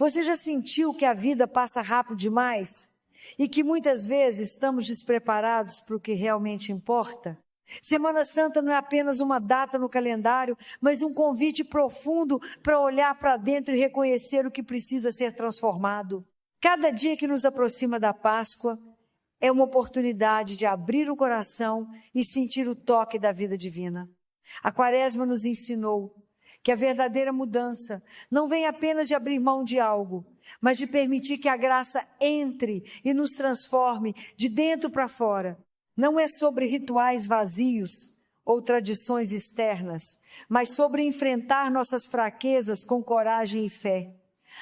Você já sentiu que a vida passa rápido demais? E que muitas vezes estamos despreparados para o que realmente importa? Semana Santa não é apenas uma data no calendário, mas um convite profundo para olhar para dentro e reconhecer o que precisa ser transformado. Cada dia que nos aproxima da Páscoa é uma oportunidade de abrir o coração e sentir o toque da vida divina. A Quaresma nos ensinou que a verdadeira mudança não vem apenas de abrir mão de algo, mas de permitir que a graça entre e nos transforme de dentro para fora. Não é sobre rituais vazios ou tradições externas, mas sobre enfrentar nossas fraquezas com coragem e fé.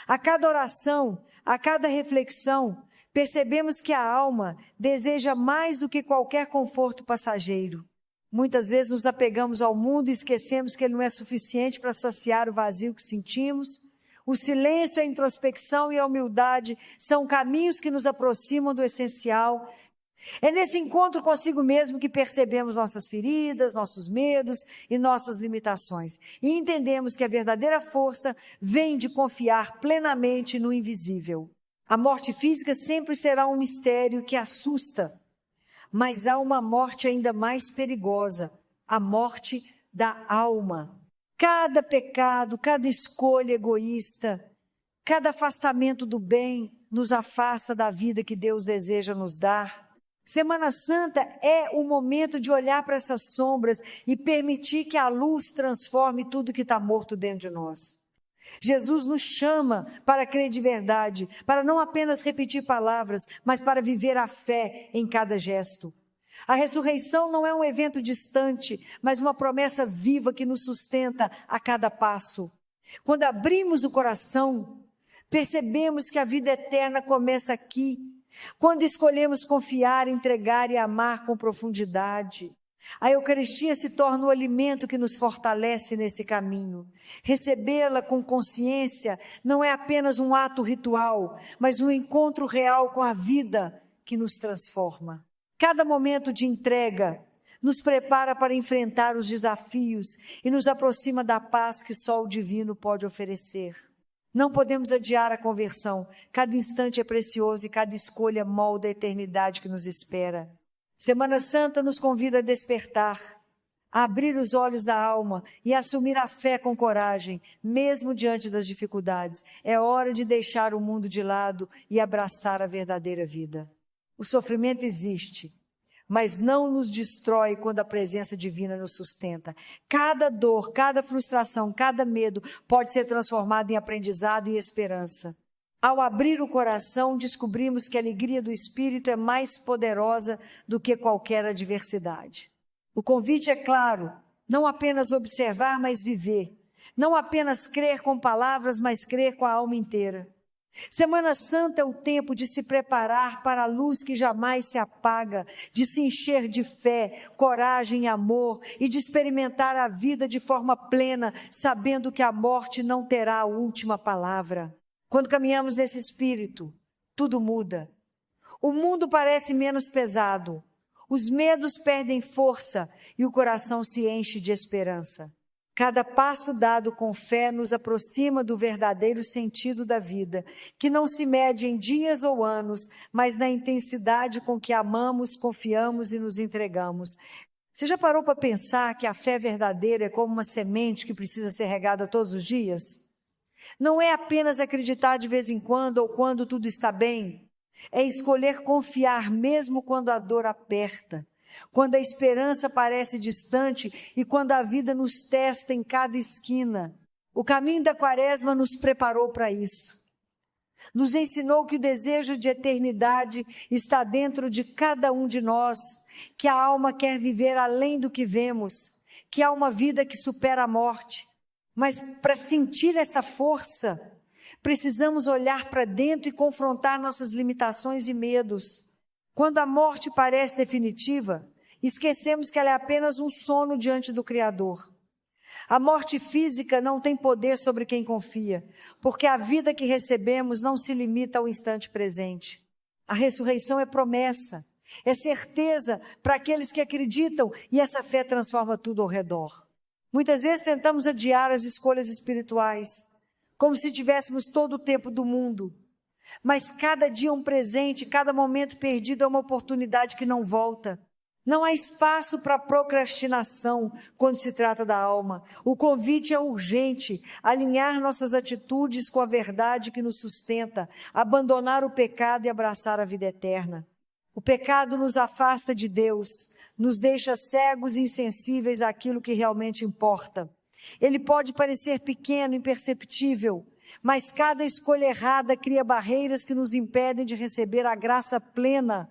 A cada oração, a cada reflexão, percebemos que a alma deseja mais do que qualquer conforto passageiro. Muitas vezes nos apegamos ao mundo e esquecemos que ele não é suficiente para saciar o vazio que sentimos. O silêncio, a introspecção e a humildade são caminhos que nos aproximam do essencial. É nesse encontro consigo mesmo que percebemos nossas feridas, nossos medos e nossas limitações. E entendemos que a verdadeira força vem de confiar plenamente no invisível. A morte física sempre será um mistério que assusta, mas há uma morte ainda mais perigosa, a morte da alma. Cada pecado, cada escolha egoísta, cada afastamento do bem nos afasta da vida que Deus deseja nos dar. Semana Santa é o momento de olhar para essas sombras e permitir que a luz transforme tudo que está morto dentro de nós. Jesus nos chama para crer de verdade, para não apenas repetir palavras, mas para viver a fé em cada gesto. A ressurreição não é um evento distante, mas uma promessa viva que nos sustenta a cada passo. Quando abrimos o coração, percebemos que a vida eterna começa aqui. Quando escolhemos confiar, entregar e amar com profundidade, a Eucaristia se torna o alimento que nos fortalece nesse caminho. Recebê-la com consciência não é apenas um ato ritual, mas um encontro real com a vida que nos transforma. Cada momento de entrega nos prepara para enfrentar os desafios e nos aproxima da paz que só o divino pode oferecer. Não podemos adiar a conversão. Cada instante é precioso e cada escolha molda a eternidade que nos espera. Semana Santa nos convida a despertar, a abrir os olhos da alma e a assumir a fé com coragem, mesmo diante das dificuldades. É hora de deixar o mundo de lado e abraçar a verdadeira vida. O sofrimento existe, mas não nos destrói quando a presença divina nos sustenta. Cada dor, cada frustração, cada medo pode ser transformado em aprendizado e esperança. Ao abrir o coração, descobrimos que a alegria do Espírito é mais poderosa do que qualquer adversidade. O convite é claro, não apenas observar, mas viver. Não apenas crer com palavras, mas crer com a alma inteira. Semana Santa é o tempo de se preparar para a luz que jamais se apaga, de se encher de fé, coragem e amor e de experimentar a vida de forma plena, sabendo que a morte não terá a última palavra. Quando caminhamos nesse espírito, tudo muda. O mundo parece menos pesado, os medos perdem força e o coração se enche de esperança. Cada passo dado com fé nos aproxima do verdadeiro sentido da vida, que não se mede em dias ou anos, mas na intensidade com que amamos, confiamos e nos entregamos. Você já parou para pensar que a fé verdadeira é como uma semente que precisa ser regada todos os dias? Não é apenas acreditar de vez em quando ou quando tudo está bem. É escolher confiar mesmo quando a dor aperta, quando a esperança parece distante e quando a vida nos testa em cada esquina. O caminho da Quaresma nos preparou para isso. Nos ensinou que o desejo de eternidade está dentro de cada um de nós, que a alma quer viver além do que vemos, que há uma vida que supera a morte. Mas para sentir essa força, precisamos olhar para dentro e confrontar nossas limitações e medos. Quando a morte parece definitiva, esquecemos que ela é apenas um sono diante do Criador. A morte física não tem poder sobre quem confia, porque a vida que recebemos não se limita ao instante presente. A ressurreição é promessa, é certeza para aqueles que acreditam e essa fé transforma tudo ao redor. Muitas vezes tentamos adiar as escolhas espirituais, como se tivéssemos todo o tempo do mundo. Mas cada dia um presente, cada momento perdido é uma oportunidade que não volta. Não há espaço para procrastinação quando se trata da alma. O convite é urgente: alinhar nossas atitudes com a verdade que nos sustenta, abandonar o pecado e abraçar a vida eterna. O pecado nos afasta de Deus, nos deixa cegos e insensíveis àquilo que realmente importa. Ele pode parecer pequeno, imperceptível, mas cada escolha errada cria barreiras que nos impedem de receber a graça plena.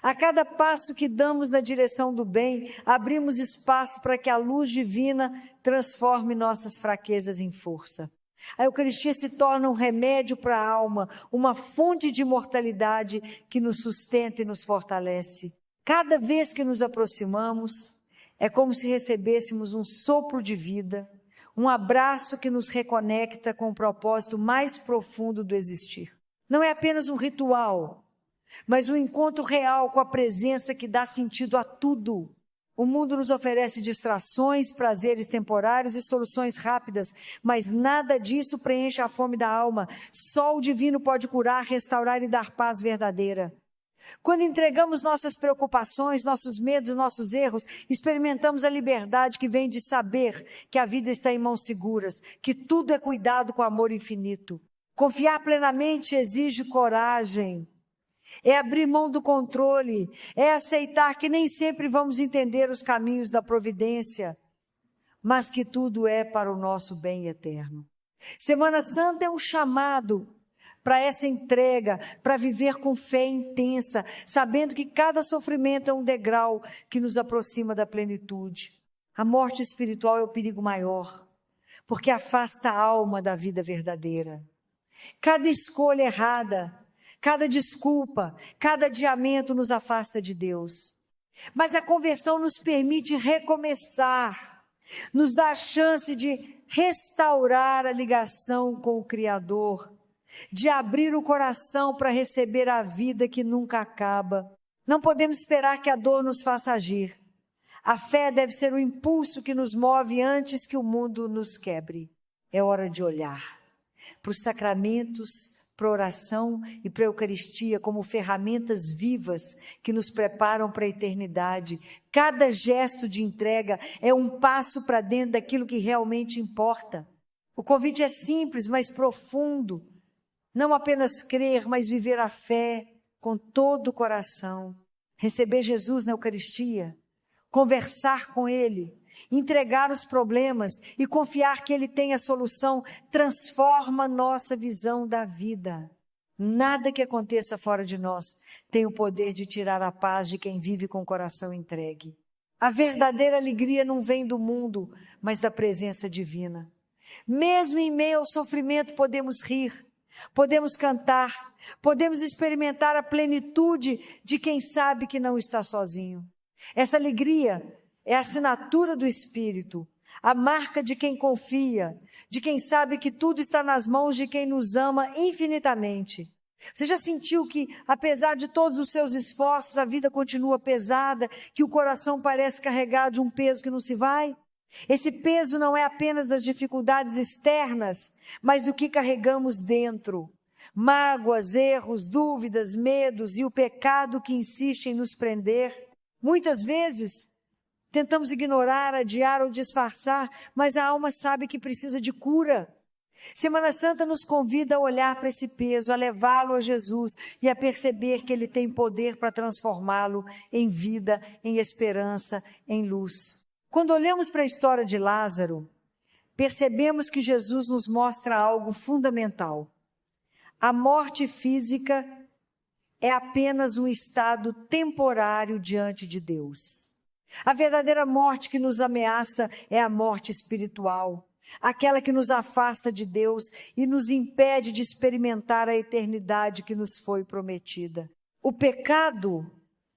A cada passo que damos na direção do bem, abrimos espaço para que a luz divina transforme nossas fraquezas em força. A Eucaristia se torna um remédio para a alma, uma fonte de imortalidade que nos sustenta e nos fortalece. Cada vez que nos aproximamos, é como se recebêssemos um sopro de vida, um abraço que nos reconecta com o propósito mais profundo do existir. Não é apenas um ritual, mas um encontro real com a presença que dá sentido a tudo. O mundo nos oferece distrações, prazeres temporários e soluções rápidas, mas nada disso preenche a fome da alma. Só o divino pode curar, restaurar e dar paz verdadeira. Quando entregamos nossas preocupações, nossos medos, nossos erros, experimentamos a liberdade que vem de saber que a vida está em mãos seguras, que tudo é cuidado com amor infinito. Confiar plenamente exige coragem. É abrir mão do controle, é aceitar que nem sempre vamos entender os caminhos da providência, mas que tudo é para o nosso bem eterno. Semana Santa é um chamado para essa entrega, para viver com fé intensa, sabendo que cada sofrimento é um degrau que nos aproxima da plenitude. A morte espiritual é o perigo maior, porque afasta a alma da vida verdadeira. Cada escolha errada, cada desculpa, cada adiamento nos afasta de Deus. Mas a conversão nos permite recomeçar, nos dá a chance de restaurar a ligação com o Criador, de abrir o coração para receber a vida que nunca acaba. Não podemos esperar que a dor nos faça agir. A fé deve ser o impulso que nos move antes que o mundo nos quebre. É hora de olhar para os sacramentos, para a oração e para a Eucaristia como ferramentas vivas que nos preparam para a eternidade. Cada gesto de entrega é um passo para dentro daquilo que realmente importa. O convite é simples, mas profundo. Não apenas crer, mas viver a fé com todo o coração. Receber Jesus na Eucaristia, conversar com Ele, entregar os problemas e confiar que Ele tem a solução, transforma nossa visão da vida. Nada que aconteça fora de nós tem o poder de tirar a paz de quem vive com o coração entregue. A verdadeira alegria não vem do mundo, mas da presença divina. Mesmo em meio ao sofrimento podemos rir, podemos cantar, podemos experimentar a plenitude de quem sabe que não está sozinho. Essa alegria é a assinatura do Espírito, a marca de quem confia, de quem sabe que tudo está nas mãos de quem nos ama infinitamente. Você já sentiu que, apesar de todos os seus esforços, a vida continua pesada, que o coração parece carregado de um peso que não se vai? Esse peso não é apenas das dificuldades externas, mas do que carregamos dentro. Mágoas, erros, dúvidas, medos e o pecado que insiste em nos prender. Muitas vezes, tentamos ignorar, adiar ou disfarçar, mas a alma sabe que precisa de cura. Semana Santa nos convida a olhar para esse peso, a levá-lo a Jesus e a perceber que Ele tem poder para transformá-lo em vida, em esperança, em luz. Quando olhamos para a história de Lázaro, percebemos que Jesus nos mostra algo fundamental. A morte física é apenas um estado temporário diante de Deus. A verdadeira morte que nos ameaça é a morte espiritual, aquela que nos afasta de Deus e nos impede de experimentar a eternidade que nos foi prometida. O pecado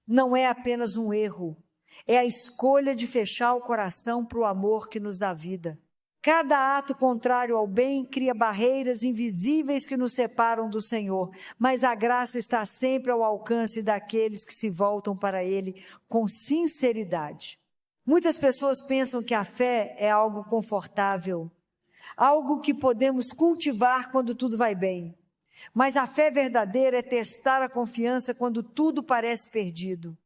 não é apenas um erro, é a escolha de fechar o coração para o amor que nos dá vida. Cada ato contrário ao bem cria barreiras invisíveis que nos separam do Senhor, mas a graça está sempre ao alcance daqueles que se voltam para Ele com sinceridade. Muitas pessoas pensam que a fé é algo confortável, algo que podemos cultivar quando tudo vai bem. Mas a fé verdadeira é testar a confiança quando tudo parece perdido.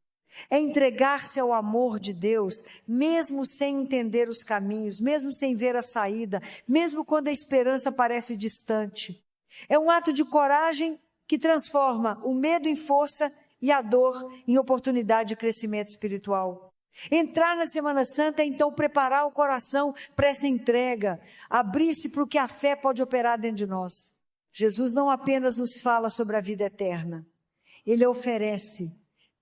É entregar-se ao amor de Deus, mesmo sem entender os caminhos, mesmo sem ver a saída, mesmo quando a esperança parece distante. É um ato de coragem que transforma o medo em força e a dor em oportunidade de crescimento espiritual. Entrar na Semana Santa é então preparar o coração para essa entrega, abrir-se para o que a fé pode operar dentro de nós. Jesus não apenas nos fala sobre a vida eterna, Ele oferece.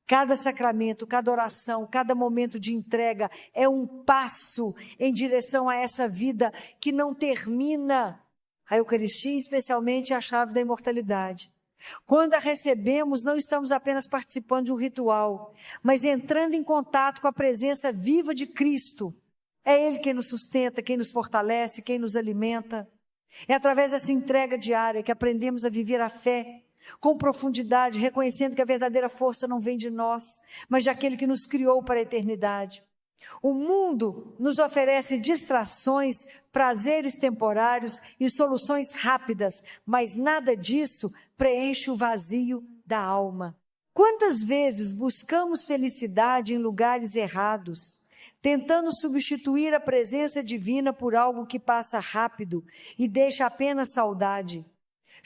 Cada sacramento, cada oração, cada momento de entrega é um passo em direção a essa vida que não termina. A Eucaristia, especialmente, é a chave da imortalidade. Quando a recebemos, não estamos apenas participando de um ritual, mas entrando em contato com a presença viva de Cristo. É Ele quem nos sustenta, quem nos fortalece, quem nos alimenta. É através dessa entrega diária que aprendemos a viver a fé com profundidade, reconhecendo que a verdadeira força não vem de nós, mas de aquele que nos criou para a eternidade. O mundo nos oferece distrações, prazeres temporários e soluções rápidas, mas nada disso preenche o vazio da alma. Quantas vezes buscamos felicidade em lugares errados, tentando substituir a presença divina por algo que passa rápido e deixa apenas saudade?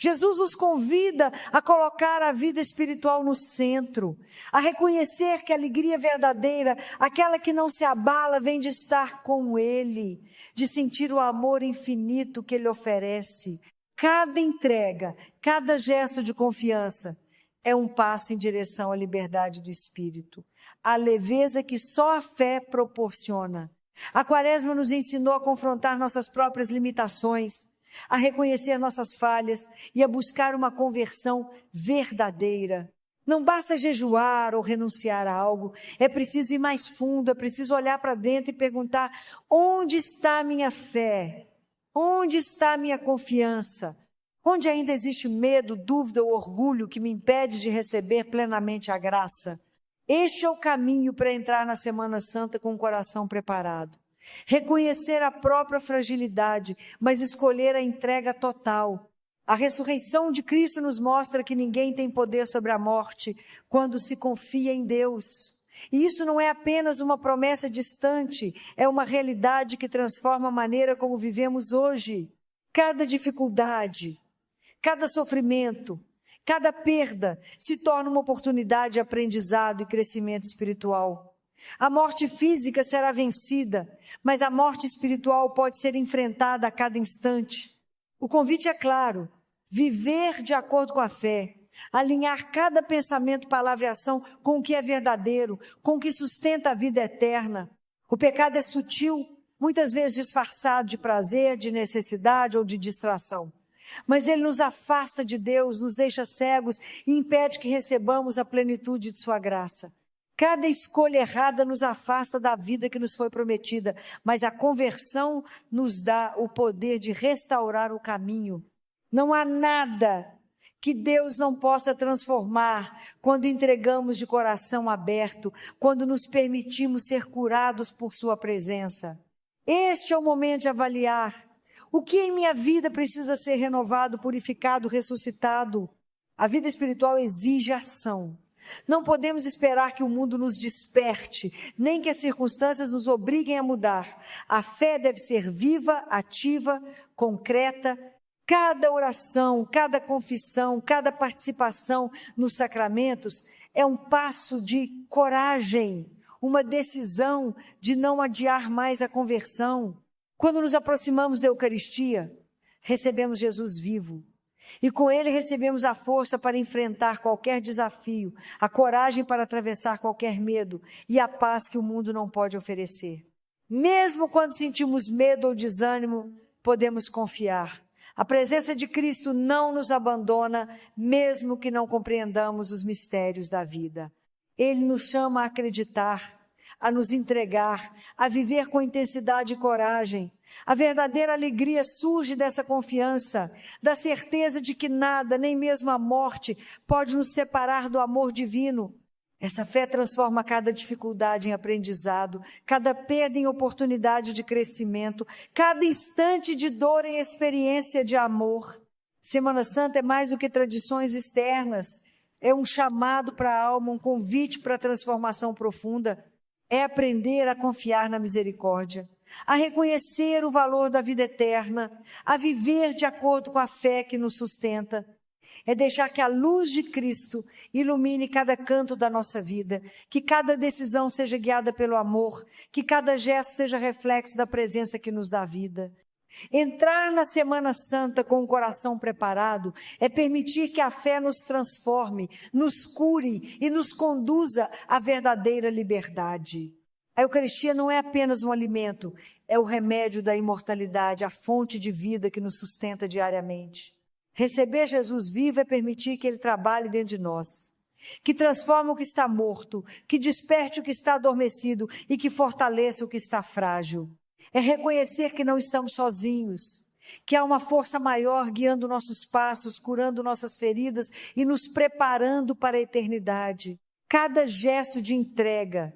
Jesus nos convida a colocar a vida espiritual no centro, a reconhecer que a alegria verdadeira, aquela que não se abala, vem de estar com Ele, de sentir o amor infinito que Ele oferece. Cada entrega, cada gesto de confiança é um passo em direção à liberdade do espírito, a leveza que só a fé proporciona. A Quaresma nos ensinou a confrontar nossas próprias limitações, a reconhecer nossas falhas e a buscar uma conversão verdadeira. Não basta jejuar ou renunciar a algo, é preciso ir mais fundo, é preciso olhar para dentro e perguntar: onde está a minha fé? Onde está a minha confiança? Onde ainda existe medo, dúvida ou orgulho que me impede de receber plenamente a graça? Este é o caminho para entrar na Semana Santa com o coração preparado. Reconhecer a própria fragilidade, mas escolher a entrega total. A ressurreição de Cristo nos mostra que ninguém tem poder sobre a morte quando se confia em Deus. E isso não é apenas uma promessa distante, é uma realidade que transforma a maneira como vivemos hoje. Cada dificuldade, cada sofrimento, cada perda se torna uma oportunidade de aprendizado e crescimento espiritual. A morte física será vencida, mas a morte espiritual pode ser enfrentada a cada instante. O convite é claro: viver de acordo com a fé, alinhar cada pensamento, palavra e ação com o que é verdadeiro, com o que sustenta a vida eterna. O pecado é sutil, muitas vezes disfarçado de prazer, de necessidade ou de distração. Mas ele nos afasta de Deus, nos deixa cegos e impede que recebamos a plenitude de sua graça. Cada escolha errada nos afasta da vida que nos foi prometida, mas a conversão nos dá o poder de restaurar o caminho. Não há nada que Deus não possa transformar quando entregamos de coração aberto, quando nos permitimos ser curados por sua presença. Este é o momento de avaliar o que em minha vida precisa ser renovado, purificado, ressuscitado. A vida espiritual exige ação. Não podemos esperar que o mundo nos desperte, nem que as circunstâncias nos obriguem a mudar. A fé deve ser viva, ativa, concreta. Cada oração, cada confissão, cada participação nos sacramentos é um passo de coragem, uma decisão de não adiar mais a conversão. Quando nos aproximamos da Eucaristia, recebemos Jesus vivo. E com Ele recebemos a força para enfrentar qualquer desafio, a coragem para atravessar qualquer medo e a paz que o mundo não pode oferecer. Mesmo quando sentimos medo ou desânimo, podemos confiar. A presença de Cristo não nos abandona, mesmo que não compreendamos os mistérios da vida. Ele nos chama a acreditar, a nos entregar, a viver com intensidade e coragem. A verdadeira alegria surge dessa confiança, da certeza de que nada, nem mesmo a morte, pode nos separar do amor divino. Essa fé transforma cada dificuldade em aprendizado, cada perda em oportunidade de crescimento, cada instante de dor em experiência de amor. Semana Santa é mais do que tradições externas, é um chamado para a alma, um convite para a transformação profunda. É aprender a confiar na misericórdia, a reconhecer o valor da vida eterna, a viver de acordo com a fé que nos sustenta. É deixar que a luz de Cristo ilumine cada canto da nossa vida, que cada decisão seja guiada pelo amor, que cada gesto seja reflexo da presença que nos dá vida. Entrar na Semana Santa com o coração preparado é permitir que a fé nos transforme, nos cure e nos conduza à verdadeira liberdade. A Eucaristia não é apenas um alimento, é o remédio da imortalidade, a fonte de vida que nos sustenta diariamente. Receber Jesus vivo é permitir que Ele trabalhe dentro de nós, que transforme o que está morto, que desperte o que está adormecido e que fortaleça o que está frágil. É reconhecer que não estamos sozinhos, que há uma força maior guiando nossos passos, curando nossas feridas e nos preparando para a eternidade. Cada gesto de entrega,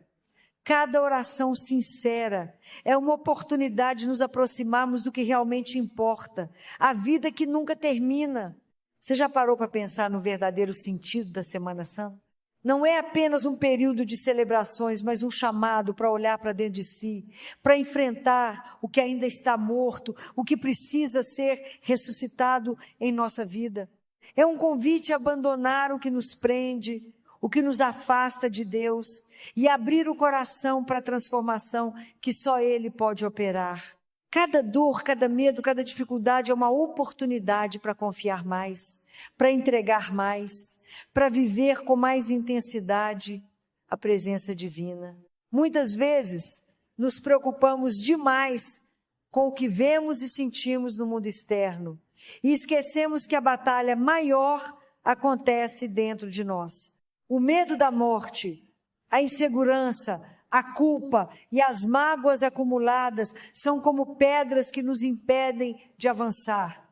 cada oração sincera é uma oportunidade de nos aproximarmos do que realmente importa, a vida que nunca termina. Você já parou para pensar no verdadeiro sentido da Semana Santa? Não é apenas um período de celebrações, mas um chamado para olhar para dentro de si, para enfrentar o que ainda está morto, o que precisa ser ressuscitado em nossa vida. É um convite a abandonar o que nos prende, o que nos afasta de Deus e abrir o coração para a transformação que só Ele pode operar. Cada dor, cada medo, cada dificuldade é uma oportunidade para confiar mais, para entregar mais, para viver com mais intensidade a presença divina. Muitas vezes nos preocupamos demais com o que vemos e sentimos no mundo externo e esquecemos que a batalha maior acontece dentro de nós. O medo da morte, a insegurança, a culpa e as mágoas acumuladas são como pedras que nos impedem de avançar.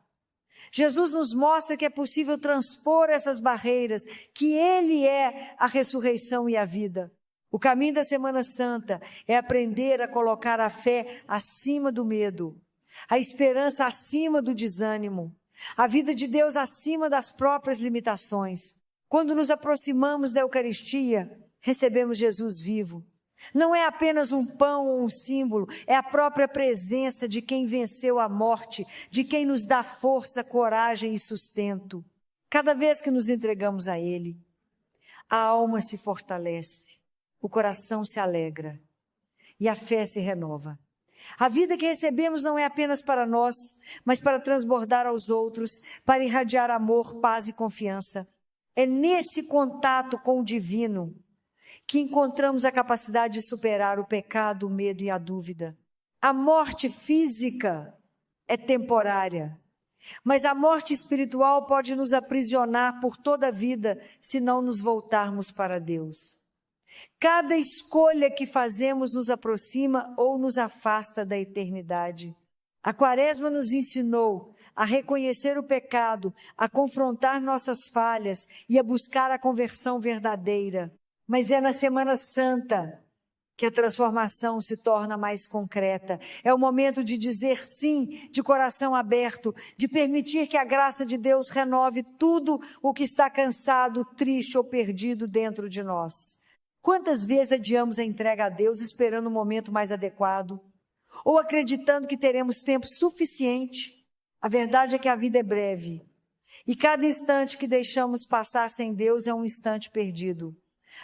Jesus nos mostra que é possível transpor essas barreiras, que Ele é a ressurreição e a vida. O caminho da Semana Santa é aprender a colocar a fé acima do medo, a esperança acima do desânimo, a vida de Deus acima das próprias limitações. Quando nos aproximamos da Eucaristia, recebemos Jesus vivo. Não é apenas um pão ou um símbolo, é a própria presença de quem venceu a morte, de quem nos dá força, coragem e sustento. Cada vez que nos entregamos a Ele, a alma se fortalece, o coração se alegra e a fé se renova. A vida que recebemos não é apenas para nós, mas para transbordar aos outros, para irradiar amor, paz e confiança. É nesse contato com o divino que encontramos a capacidade de superar o pecado, o medo e a dúvida. A morte física é temporária, mas a morte espiritual pode nos aprisionar por toda a vida se não nos voltarmos para Deus. Cada escolha que fazemos nos aproxima ou nos afasta da eternidade. A Quaresma nos ensinou a reconhecer o pecado, a confrontar nossas falhas e a buscar a conversão verdadeira. Mas é na Semana Santa que a transformação se torna mais concreta. É o momento de dizer sim, de coração aberto, de permitir que a graça de Deus renove tudo o que está cansado, triste ou perdido dentro de nós. Quantas vezes adiamos a entrega a Deus esperando um momento mais adequado? Ou acreditando que teremos tempo suficiente? A verdade é que a vida é breve. E cada instante que deixamos passar sem Deus é um instante perdido.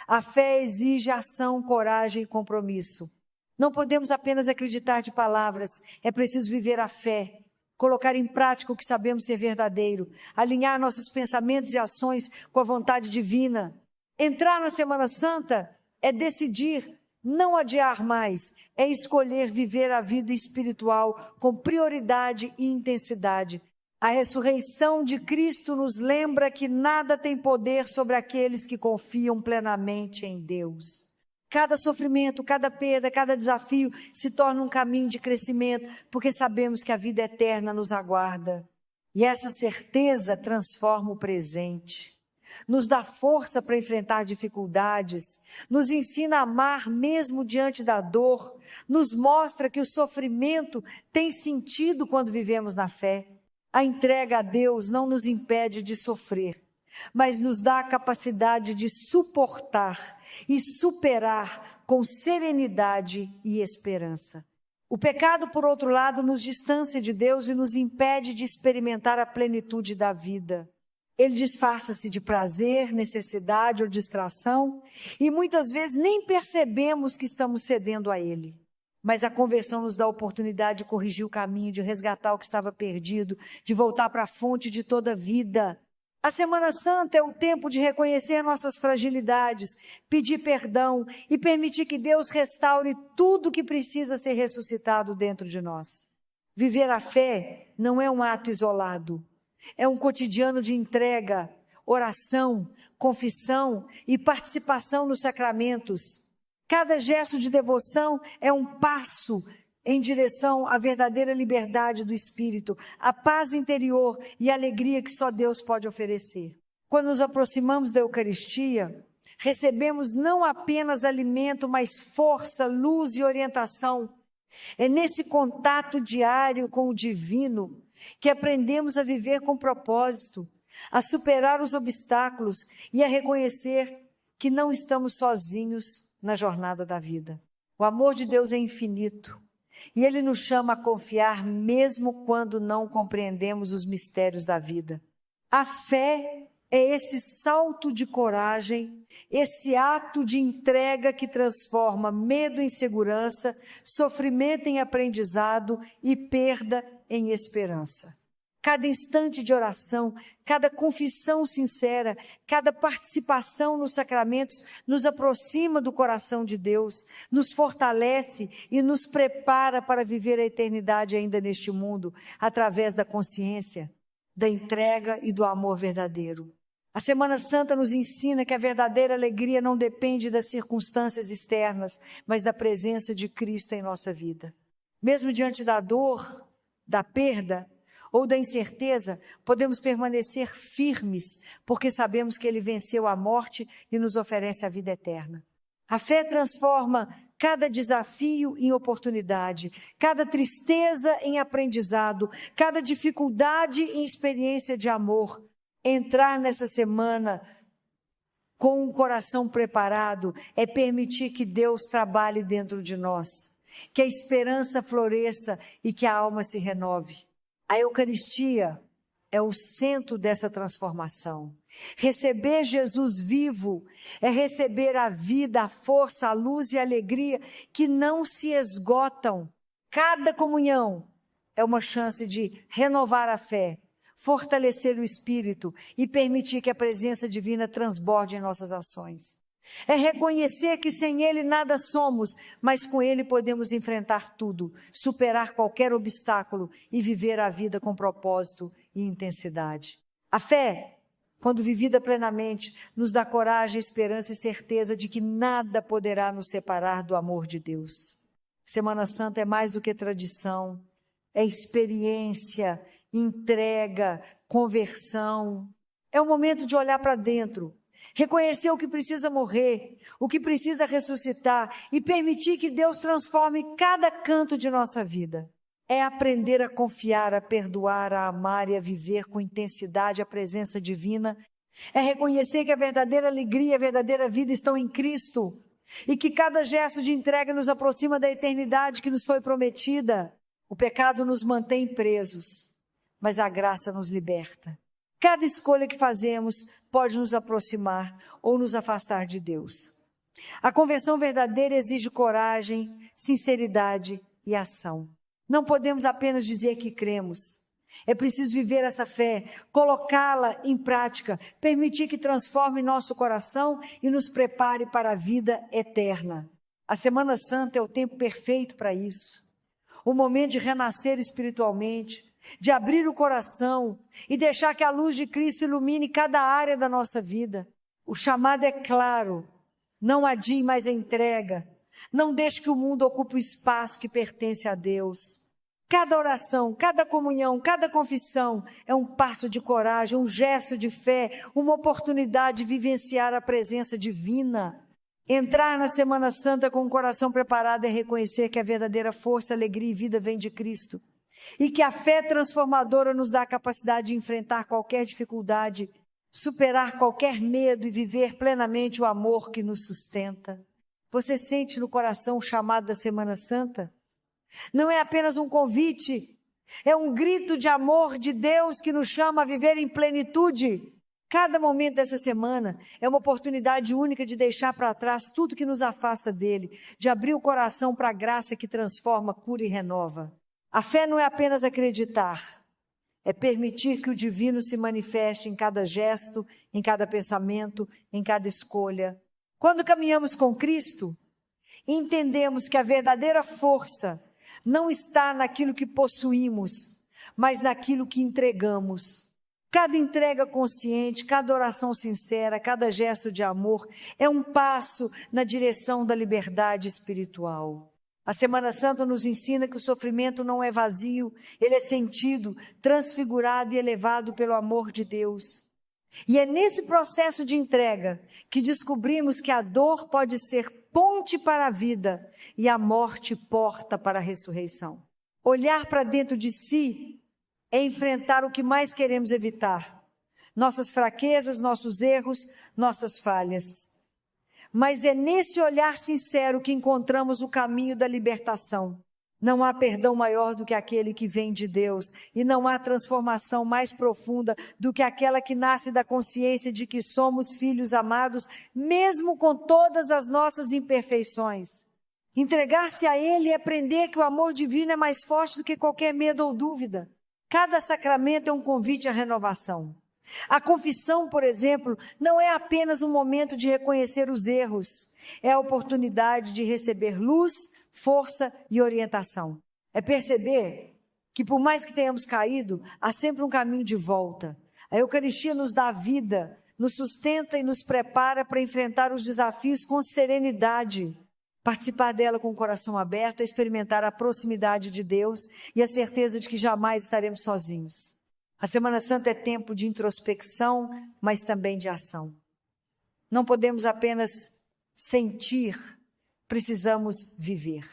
A fé exige ação, coragem e compromisso. Não podemos apenas acreditar de palavras, é preciso viver a fé, colocar em prática o que sabemos ser verdadeiro, alinhar nossos pensamentos e ações com a vontade divina. Entrar na Semana Santa é decidir não adiar mais, é escolher viver a vida espiritual com prioridade e intensidade. A ressurreição de Cristo nos lembra que nada tem poder sobre aqueles que confiam plenamente em Deus. Cada sofrimento, cada perda, cada desafio se torna um caminho de crescimento, porque sabemos que a vida eterna nos aguarda. E essa certeza transforma o presente. nos dá força para enfrentar dificuldades, nos ensina a amar mesmo diante da dor, nos mostra que o sofrimento tem sentido quando vivemos na fé. A entrega a Deus não nos impede de sofrer, mas nos dá a capacidade de suportar e superar com serenidade e esperança. O pecado, por outro lado, nos distancia de Deus e nos impede de experimentar a plenitude da vida. Ele disfarça-se de prazer, necessidade ou distração e muitas vezes nem percebemos que estamos cedendo a ele. Mas a conversão nos dá a oportunidade de corrigir o caminho, de resgatar o que estava perdido, de voltar para a fonte de toda a vida. A Semana Santa é o tempo de reconhecer nossas fragilidades, pedir perdão e permitir que Deus restaure tudo que precisa ser ressuscitado dentro de nós. Viver a fé não é um ato isolado, é um cotidiano de entrega, oração, confissão e participação nos sacramentos. Cada gesto de devoção é um passo em direção à verdadeira liberdade do espírito, a paz interior e a alegria que só Deus pode oferecer. Quando nos aproximamos da Eucaristia, recebemos não apenas alimento, mas força, luz e orientação. É nesse contato diário com o divino que aprendemos a viver com propósito, a superar os obstáculos e a reconhecer que não estamos sozinhos na jornada da vida. O amor de Deus é infinito. E Ele nos chama a confiar mesmo quando não compreendemos os mistérios da vida. A fé é esse salto de coragem, esse ato de entrega que transforma medo em segurança, sofrimento em aprendizado e perda em esperança. Cada instante de oração, cada confissão sincera, cada participação nos sacramentos nos aproxima do coração de Deus, nos fortalece e nos prepara para viver a eternidade ainda neste mundo, através da consciência, da entrega e do amor verdadeiro. A Semana Santa nos ensina que a verdadeira alegria não depende das circunstâncias externas, mas da presença de Cristo em nossa vida. Mesmo diante da dor, da perda ou da incerteza, podemos permanecer firmes, porque sabemos que Ele venceu a morte e nos oferece a vida eterna. A fé transforma cada desafio em oportunidade, cada tristeza em aprendizado, cada dificuldade em experiência de amor. Entrar nessa semana com um coração preparado é permitir que Deus trabalhe dentro de nós, que a esperança floresça e que a alma se renove. A Eucaristia é o centro dessa transformação. Receber Jesus vivo é receber a vida, a força, a luz e a alegria que não se esgotam. Cada comunhão é uma chance de renovar a fé, fortalecer o espírito e permitir que a presença divina transborde em nossas ações. É reconhecer que sem Ele nada somos, mas com Ele podemos enfrentar tudo, superar qualquer obstáculo e viver a vida com propósito e intensidade. A fé, quando vivida plenamente, nos dá coragem, esperança e certeza de que nada poderá nos separar do amor de Deus. Semana Santa é mais do que tradição, é experiência, entrega, conversão. É o momento de olhar para dentro, reconhecer o que precisa morrer, o que precisa ressuscitar e permitir que Deus transforme cada canto de nossa vida. É aprender a confiar, a perdoar, a amar e a viver com intensidade a presença divina. É reconhecer que a verdadeira alegria e a verdadeira vida estão em Cristo e que cada gesto de entrega nos aproxima da eternidade que nos foi prometida. O pecado nos mantém presos, mas a graça nos liberta. Cada escolha que fazemos pode nos aproximar ou nos afastar de Deus. A conversão verdadeira exige coragem, sinceridade e ação. Não podemos apenas dizer que cremos. É preciso viver essa fé, colocá-la em prática, permitir que transforme nosso coração e nos prepare para a vida eterna. A Semana Santa é o tempo perfeito para isso. O momento de renascer espiritualmente, de abrir o coração e deixar que a luz de Cristo ilumine cada área da nossa vida. O chamado é claro, não adie mais a entrega, não deixe que o mundo ocupe o espaço que pertence a Deus. Cada oração, cada comunhão, cada confissão é um passo de coragem, um gesto de fé, uma oportunidade de vivenciar a presença divina. Entrar na Semana Santa com o coração preparado é reconhecer que a verdadeira força, alegria e vida vem de Cristo. E que a fé transformadora nos dá a capacidade de enfrentar qualquer dificuldade, superar qualquer medo e viver plenamente o amor que nos sustenta. Você sente no coração o chamado da Semana Santa? Não é apenas um convite, é um grito de amor de Deus que nos chama a viver em plenitude. Cada momento dessa semana é uma oportunidade única de deixar para trás tudo que nos afasta dele, de abrir o coração para a graça que transforma, cura e renova. A fé não é apenas acreditar, é permitir que o divino se manifeste em cada gesto, em cada pensamento, em cada escolha. Quando caminhamos com Cristo, entendemos que a verdadeira força não está naquilo que possuímos, mas naquilo que entregamos. Cada entrega consciente, cada oração sincera, cada gesto de amor é um passo na direção da liberdade espiritual. A Semana Santa nos ensina que o sofrimento não é vazio, ele é sentido, transfigurado e elevado pelo amor de Deus. E é nesse processo de entrega que descobrimos que a dor pode ser ponte para a vida e a morte porta para a ressurreição. Olhar para dentro de si é enfrentar o que mais queremos evitar: nossas fraquezas, nossos erros, nossas falhas. Mas é nesse olhar sincero que encontramos o caminho da libertação. Não há perdão maior do que aquele que vem de Deus, e não há transformação mais profunda do que aquela que nasce da consciência de que somos filhos amados, mesmo com todas as nossas imperfeições. Entregar-se a Ele e aprender que o amor divino é mais forte do que qualquer medo ou dúvida. Cada sacramento é um convite à renovação. A confissão, por exemplo, não é apenas um momento de reconhecer os erros, é a oportunidade de receber luz, força e orientação. É perceber que, por mais que tenhamos caído, há sempre um caminho de volta. A Eucaristia nos dá vida, nos sustenta e nos prepara para enfrentar os desafios com serenidade. Participar dela com o coração aberto é experimentar a proximidade de Deus e a certeza de que jamais estaremos sozinhos. A Semana Santa é tempo de introspecção, mas também de ação. Não podemos apenas sentir, precisamos viver.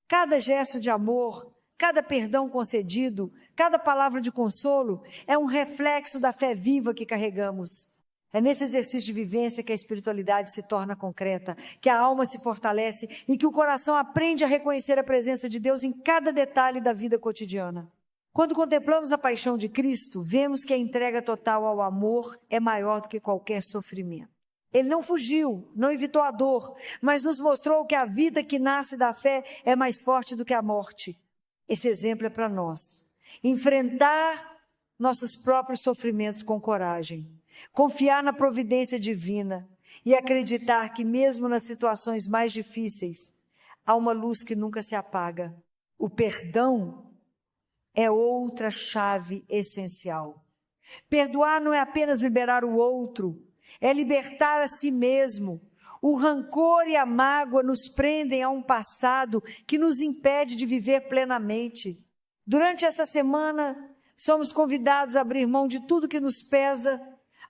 Cada gesto de amor, cada perdão concedido, cada palavra de consolo é um reflexo da fé viva que carregamos. É nesse exercício de vivência que a espiritualidade se torna concreta, que a alma se fortalece e que o coração aprende a reconhecer a presença de Deus em cada detalhe da vida cotidiana. Quando contemplamos a paixão de Cristo, vemos que a entrega total ao amor é maior do que qualquer sofrimento. Ele não fugiu, não evitou a dor, mas nos mostrou que a vida que nasce da fé é mais forte do que a morte. Esse exemplo é para nós. Enfrentar nossos próprios sofrimentos com coragem, confiar na providência divina e acreditar que mesmo nas situações mais difíceis, há uma luz que nunca se apaga. O perdão é outra chave essencial. Perdoar não é apenas liberar o outro, é libertar a si mesmo. O rancor e a mágoa nos prendem a um passado que nos impede de viver plenamente. Durante esta semana, somos convidados a abrir mão de tudo que nos pesa,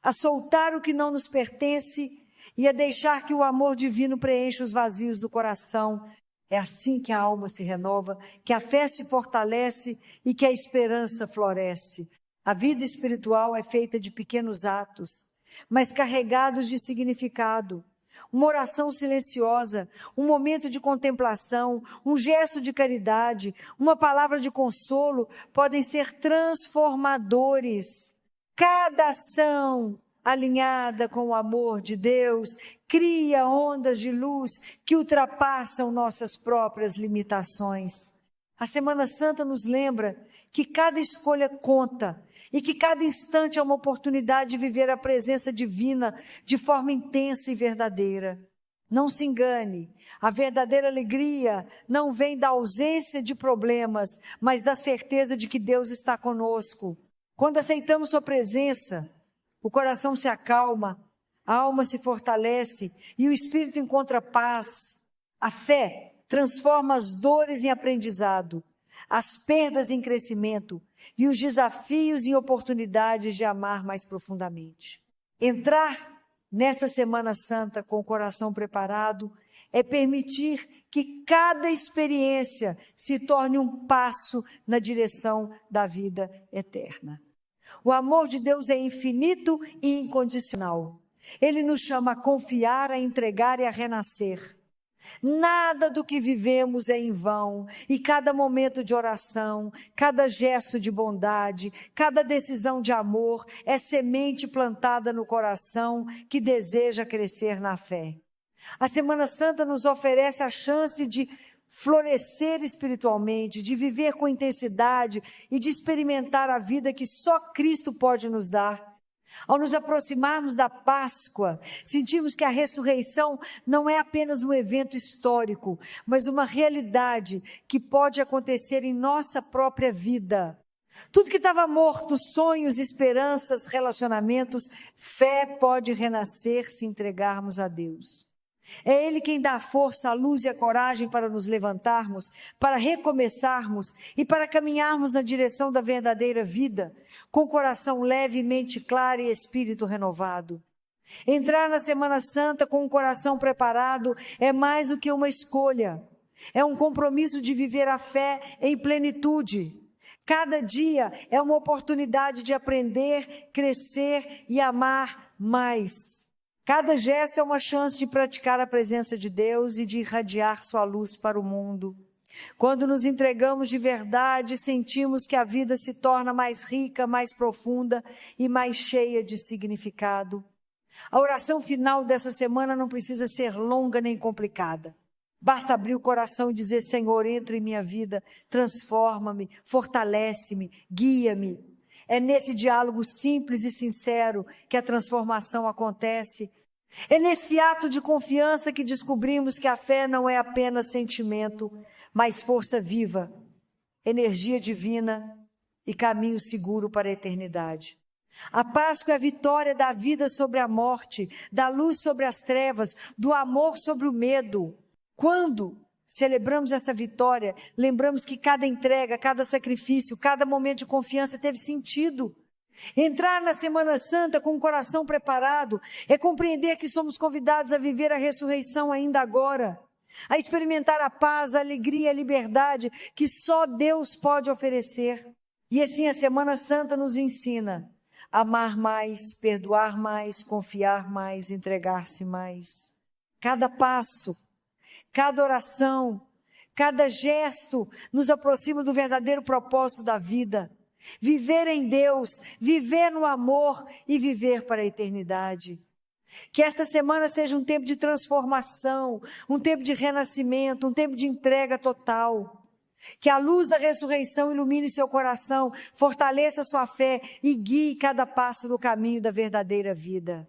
a soltar o que não nos pertence e a deixar que o amor divino preencha os vazios do coração. É assim que a alma se renova, que a fé se fortalece e que a esperança floresce. A vida espiritual é feita de pequenos atos, mas carregados de significado. Uma oração silenciosa, um momento de contemplação, um gesto de caridade, uma palavra de consolo podem ser transformadores. Cada ação alinhada com o amor de Deus cria ondas de luz que ultrapassam nossas próprias limitações. A Semana Santa nos lembra que cada escolha conta e que cada instante é uma oportunidade de viver a presença divina de forma intensa e verdadeira. Não se engane, a verdadeira alegria não vem da ausência de problemas, mas da certeza de que Deus está conosco. Quando aceitamos sua presença, o coração se acalma, a alma se fortalece e o espírito encontra paz. A fé transforma as dores em aprendizado. as perdas em crescimento e os desafios e oportunidades de amar mais profundamente. Entrar nesta Semana Santa com o coração preparado é permitir que cada experiência se torne um passo na direção da vida eterna. O amor de Deus é infinito e incondicional. Ele nos chama a confiar, a entregar e a renascer. Nada do que vivemos é em vão, e cada momento de oração, cada gesto de bondade, cada decisão de amor é semente plantada no coração que deseja crescer na fé. A Semana Santa nos oferece a chance de florescer espiritualmente, de viver com intensidade e de experimentar a vida que só Cristo pode nos dar. Ao nos aproximarmos da Páscoa, sentimos que a ressurreição não é apenas um evento histórico, mas uma realidade que pode acontecer em nossa própria vida. Tudo que estava morto, sonhos, esperanças, relacionamentos, fé pode renascer se entregarmos a Deus. É Ele quem dá a força, a luz e a coragem para nos levantarmos, para recomeçarmos e para caminharmos na direção da verdadeira vida, com coração leve, mente clara e espírito renovado. Entrar na Semana Santa com o coração preparado é mais do que uma escolha. É um compromisso de viver a fé em plenitude. Cada dia é uma oportunidade de aprender, crescer e amar mais. Cada gesto é uma chance de praticar a presença de Deus e de irradiar sua luz para o mundo. Quando nos entregamos de verdade, sentimos que a vida se torna mais rica, mais profunda e mais cheia de significado. A oração final dessa semana não precisa ser longa nem complicada. Basta abrir o coração e dizer: Senhor, entra em minha vida, transforma-me, fortalece-me, guia-me. É nesse diálogo simples e sincero que a transformação acontece. É nesse ato de confiança que descobrimos que a fé não é apenas sentimento, mas força viva, energia divina e caminho seguro para a eternidade. A Páscoa é a vitória da vida sobre a morte, da luz sobre as trevas, do amor sobre o medo. Quando celebramos esta vitória, lembramos que cada entrega, cada sacrifício, cada momento de confiança teve sentido. Entrar na Semana Santa com o coração preparado é compreender que somos convidados a viver a ressurreição ainda agora, a experimentar a paz, a alegria e a liberdade que só Deus pode oferecer. E assim a Semana Santa nos ensina a amar mais, perdoar mais, confiar mais, entregar-se mais. Cada passo, cada oração, cada gesto nos aproxima do verdadeiro propósito da vida. Viver em Deus, viver no amor e viver para a eternidade. Que esta semana seja um tempo de transformação, um tempo de renascimento, um tempo de entrega total. Que a luz da ressurreição ilumine seu coração, fortaleça sua fé e guie cada passo no caminho da verdadeira vida.